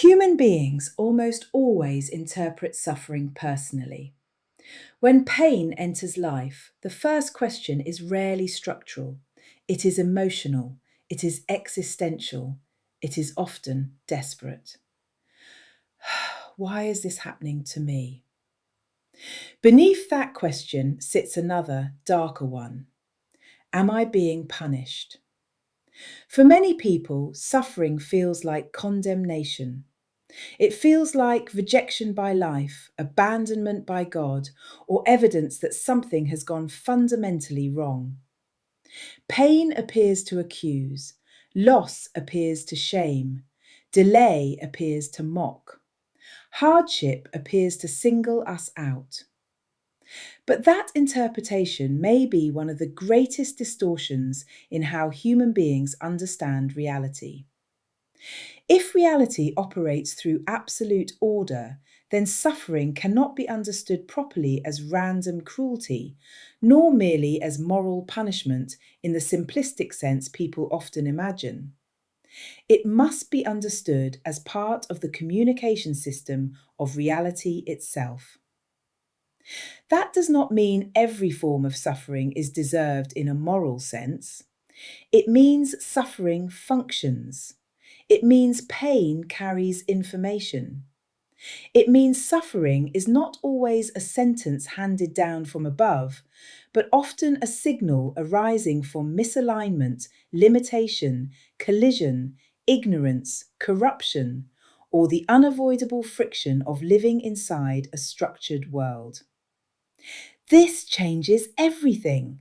Human beings almost always interpret suffering personally. When pain enters life, the first question is rarely structural. It is emotional, it is existential, it is often desperate. Why is this happening to me? Beneath that question sits another, darker one. Am I being punished? For many people, suffering feels like condemnation. It feels like rejection by life, abandonment by God, or evidence that something has gone fundamentally wrong. Pain appears to accuse, loss appears to shame, delay appears to mock, hardship appears to single us out. But that interpretation may be one of the greatest distortions in how human beings understand reality. If reality operates through absolute order, then suffering cannot be understood properly as random cruelty, nor merely as moral punishment in the simplistic sense people often imagine. It must be understood as part of the communication system of reality itself. That does not mean every form of suffering is deserved in a moral sense. It means suffering functions. It means pain carries information. It means suffering is not always a sentence handed down from above, but often a signal arising from misalignment, limitation, collision, ignorance, corruption, or the unavoidable friction of living inside a structured world. This changes everything.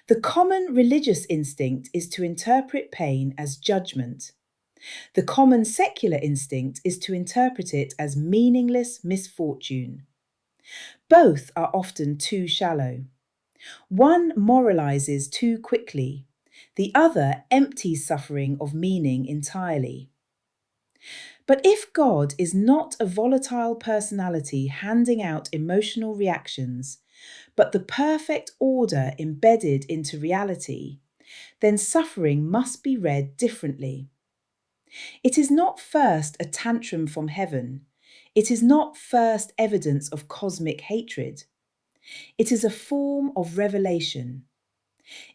The common religious instinct is to interpret pain as judgment. The common secular instinct is to interpret it as meaningless misfortune. Both are often too shallow. One moralizes too quickly. The other empties suffering of meaning entirely. But if God is not a volatile personality handing out emotional reactions, but the perfect order embedded into reality, then suffering must be read differently. It is not first a tantrum from heaven. It is not first evidence of cosmic hatred. It is a form of revelation.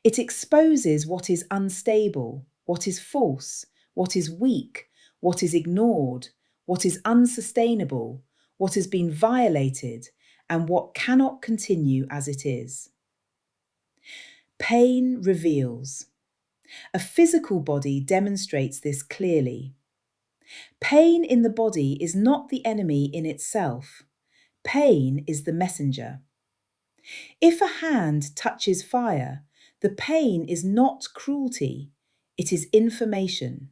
It exposes what is unstable, what is false, what is weak, what is ignored, what is unsustainable, what has been violated, and what cannot continue as it is. Pain reveals. A physical body demonstrates this clearly. Pain in the body is not the enemy in itself. Pain is the messenger. If a hand touches fire, the pain is not cruelty, it is information.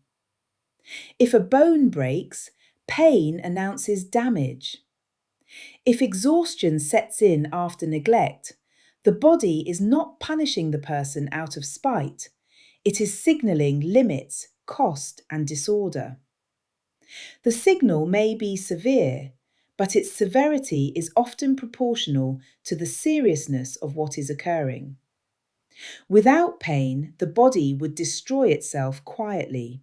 If a bone breaks, pain announces damage. If exhaustion sets in after neglect, the body is not punishing the person out of spite, it is signalling limits, cost, and disorder. The signal may be severe, but its severity is often proportional to the seriousness of what is occurring. Without pain, the body would destroy itself quietly.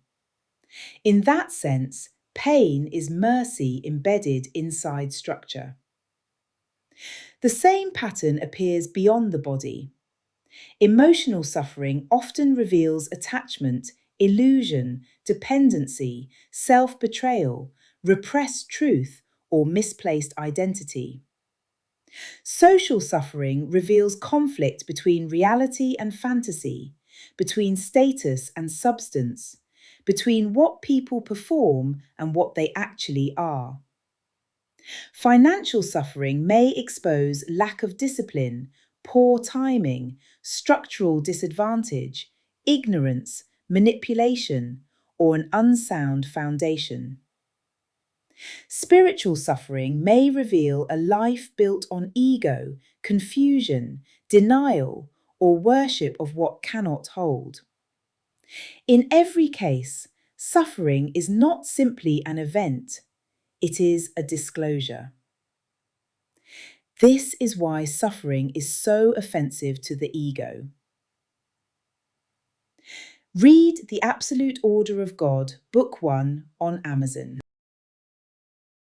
In that sense, pain is mercy embedded inside structure. The same pattern appears beyond the body. Emotional suffering often reveals attachment, illusion, dependency, self-betrayal, repressed truth, or misplaced identity. Social suffering reveals conflict between reality and fantasy, between status and substance, between what people perform and what they actually are. Financial suffering may expose lack of discipline, poor timing, structural disadvantage, ignorance, manipulation, or an unsound foundation. Spiritual suffering may reveal a life built on ego, confusion, denial, or worship of what cannot hold. In every case, suffering is not simply an event, it is a disclosure. This is why suffering is so offensive to the ego. Read The Absolute Order of God, Book 1 on Amazon.